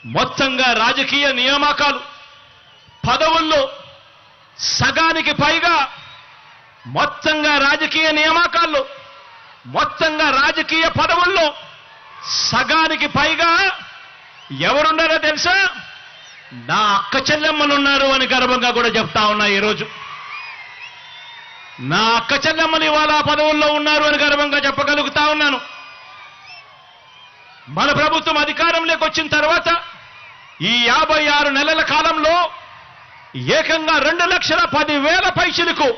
మొత్తంగా రాజకీయ నియామకాలు పదవుల్లో సగానికి పైగా మొత్తంగా రాజకీయ నియామకాల్లో మొత్తంగా రాజకీయ పదవుల్లో సగానికి పైగా ఎవరున్నారో తెలుసా? నా అక్క చెల్లెమ్మలున్నారు అని గర్వంగా కూడా చెప్తా ఉన్నా. ఈరోజు నా అక్క చెల్లెమ్మలు ఇవాళ పదవుల్లో ఉన్నారు అని గర్వంగా చెప్పగలుగుతా ఉన్నాను. మన ప్రభుత్వం అధికారంలోకి వచ్చిన తర్వాత ఈ 56 నెలల కాలంలో ఏకంగా 2,10,000 పైసలకు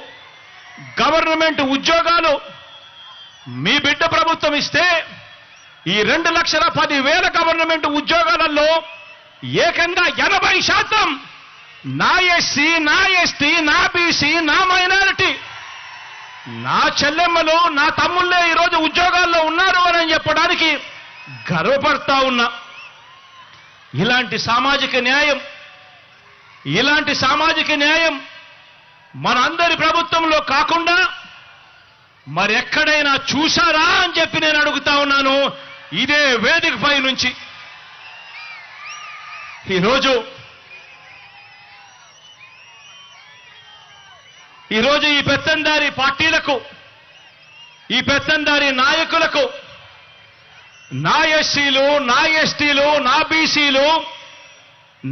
గవర్నమెంట్ ఉద్యోగాలు మీ బిడ్డ ప్రభుత్వం ఇస్తే ఈ 2,10,000 గవర్నమెంట్ ఉద్యోగాలలో ఏకంగా 80% నా ఎస్సీ, నా ఎస్టీ, నా బీసీ, నా మైనారిటీ, నా చెల్లెమ్మలు, నా తమ్ముళ్ళే ఈరోజు ఉద్యోగాల్లో ఉన్నారు అని చెప్పడానికి గర్వపడతా ఉన్నా. ఇలాంటి సామాజిక న్యాయం మనందరి ప్రభుత్వంలో కాకుండా మరెక్కడైనా చూశారా అని చెప్పి నేను అడుగుతా ఉన్నాను ఇదే వేదికపై నుంచి. ఈరోజు ఈ పెత్తందారి పార్టీలకు, ఈ పెత్తందారి నాయకులకు నా ఎస్సీలు, నా ఎస్టీలు, నా బీసీలు,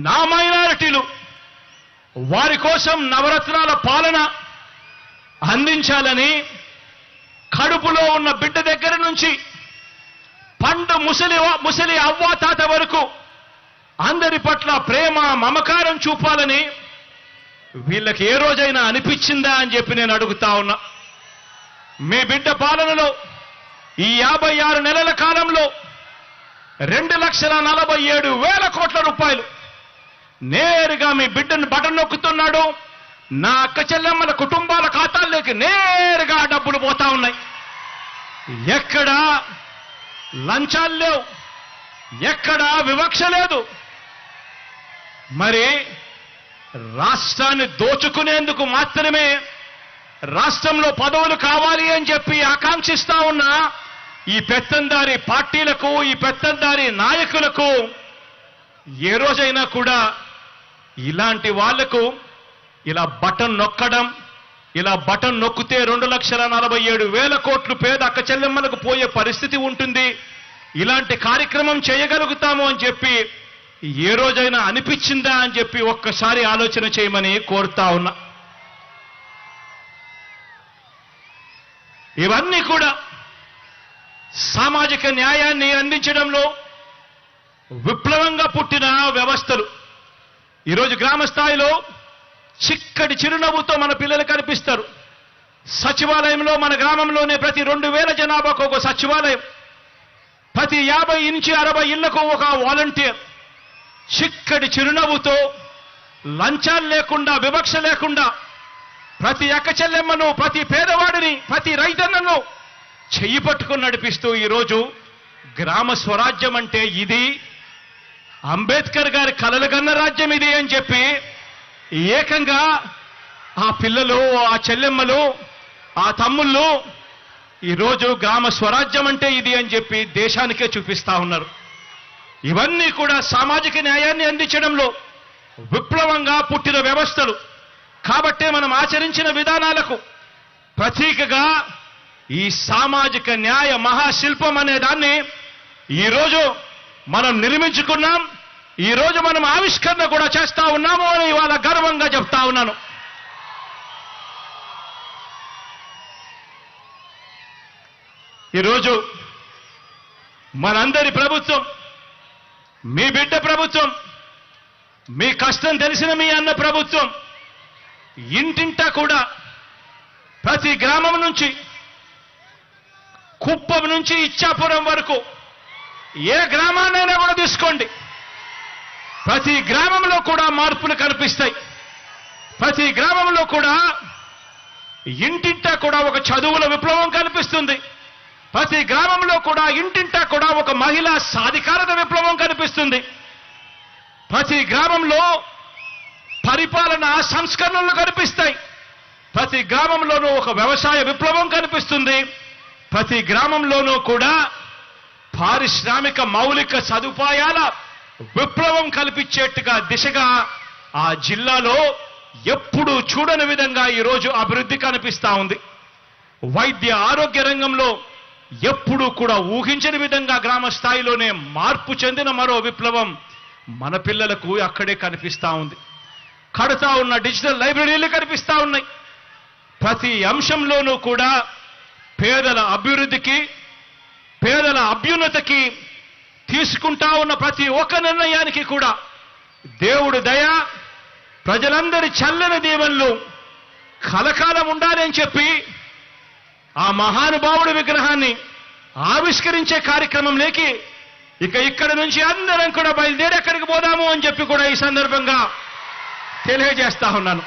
నా మైనారిటీలు వారి కోసం నవరత్నాల పాలన అందించాలని కడుపులో ఉన్న బిడ్డ దగ్గర నుంచి పండు ముసలి అవ్వాతాత వరకు అందరి పట్ల ప్రేమ మమకారం చూపాలని వీళ్ళకి ఏ రోజైనా అనిపించిందా అని చెప్పి నేను అడుగుతా ఉన్నా. మీ బిడ్డ పాలనలో ఈ 56 నెలల కాలంలో 2,47,000 కోట్ల రూపాయలు నేరుగా మీ బిడ్డను బటన్ నొక్కుతున్నాడు. నా అక్క చెల్లెమ్మల కుటుంబాల ఖాతాల్లోకి నేరుగా డబ్బులు పోతా ఉన్నాయి. ఎక్కడా లంచాలు లేవు, ఎక్కడా వివక్ష లేదు. మరి రాష్ట్రాన్ని దోచుకునేందుకు మాత్రమే రాష్ట్రంలో పదవులు కావాలి అని చెప్పి ఆకాంక్షిస్తా ఉన్న ఈ పెత్తందారి పార్టీలకు, ఈ పెత్తందారి నాయకులకు ఏ రోజైనా కూడా ఇలాంటి వాళ్లకు ఇలా బటన్ నొక్కడం, ఇలా బటన్ నొక్కితే 2,47,000 కోట్లు పేద అక్క చెల్లెమ్మలకు పోయే పరిస్థితి ఉంటుంది, ఇలాంటి కార్యక్రమం చేయగలుగుతాము అని చెప్పి ఏ రోజైనా అనిపించిందా అని చెప్పి ఒక్కసారి ఆలోచన చేయమని కోరుతా ఉన్నా. ఇవన్నీ కూడా సామాజిక న్యాయాన్ని అందించడంలో విప్లవంగా పుట్టిన వ్యవస్థలు. ఈరోజు గ్రామ స్థాయిలో చిక్కటి చిరునవ్వుతో మన పిల్లలు కనిపిస్తారు. సచివాలయంలో మన గ్రామంలోనే ప్రతి 2,000 జనాభాకు ఒక సచివాలయం, ప్రతి 50 నుంచి 60 ఇళ్లకు ఒక వాలంటీర్, చిక్కటి చిరునవ్వుతో లంచాలు లేకుండా, వివక్ష లేకుండా ప్రతి అక్క చెల్లెమ్మను, ప్రతి పేదవాడిని, ప్రతి రైతన్నను చెయ్యి పట్టుకుని నడిపిస్తూ ఈరోజు గ్రామ స్వరాజ్యం అంటే ఇది, అంబేద్కర్ గారి కలలుగన్న రాజ్యం ఇది అని చెప్పి ఏకంగా ఆ పిల్లలు, ఆ చెల్లెమ్మలు, ఆ తమ్ముళ్ళు ఈరోజు గ్రామ స్వరాజ్యం అంటే ఇది అని చెప్పి దేశానికే చూపిస్తా ఉన్నారు. ఇవన్నీ కూడా సామాజిక న్యాయాన్ని అందించడంలో విప్లవంగా పుట్టిన వ్యవస్థలు. కాబట్టే మనం ఆచరించిన విధానాలకు ప్రతీకగా ఈ సామాజిక న్యాయ మహాశిల్పం అనే దాన్ని ఈరోజు మనం నిర్మించుకున్నాం. ఈరోజు మనం ఆవిష్కరణ కూడా చేస్తా ఉన్నాము అని ఇవాళ గర్వంగా చెప్తా ఉన్నాను. ఈరోజు మనందరి ప్రభుత్వం, మీ బిడ్డ ప్రభుత్వం, మీ కష్టం తెలిసిన మీ అన్న ప్రభుత్వం ఇంటింటా కూడా ప్రతి గ్రామం నుంచి, కుప్పం నుంచి ఇచ్చాపురం వరకు ఏ గ్రామాన్నైనా కూడా తీసుకోండి, ప్రతి గ్రామంలో కూడా మార్పులు కనిపిస్తాయి. ప్రతి గ్రామంలో కూడా ఇంటింటా కూడా ఒక చదువుల విప్లవం కనిపిస్తుంది. ప్రతి గ్రామంలో కూడా ఇంటింటా కూడా ఒక మహిళా సాధికారత విప్లవం కనిపిస్తుంది. ప్రతి గ్రామంలో పరిపాలన సంస్కరణలు కనిపిస్తాయి. ప్రతి గ్రామంలోనూ ఒక వ్యవసాయ విప్లవం కనిపిస్తుంది. ప్రతి గ్రామంలోనూ కూడా పారిశ్రామిక మౌలిక సదుపాయాల విప్లవం కల్పించేట్టుగా దిశగా ఆ జిల్లాలో ఎప్పుడూ చూడని విధంగా ఈరోజు అభివృద్ధి కనిపిస్తా ఉంది. వైద్య ఆరోగ్య రంగంలో ఎప్పుడూ కూడా ఊహించని విధంగా గ్రామ స్థాయిలోనే మార్పు చెందిన మరో విప్లవం మన పిల్లలకు అక్కడే కనిపిస్తా ఉంది. కడతా ఉన్న డిజిటల్ లైబ్రరీలు కనిపిస్తా ఉన్నాయి. ప్రతి అంశంలోనూ కూడా పేదల అభివృద్ధికి, పేదల అభ్యున్నతికి తీసుకుంటా ఉన్న ప్రతి ఒక్క నిర్ణయానికి కూడా దేవుడు దయ, ప్రజలందరి చల్లని దీవెనలు కలకాలం ఉండాలని చెప్పి ఆ మహానుభావుడి విగ్రహాన్ని ఆవిష్కరించే కార్యక్రమంలోకి ఇక్కడ నుంచి అందరం కూడా బయలుదేరి ఎక్కడికి పోదాము అని చెప్పి కూడా ఈ సందర్భంగా తెలియజేస్తా ఉన్నాను.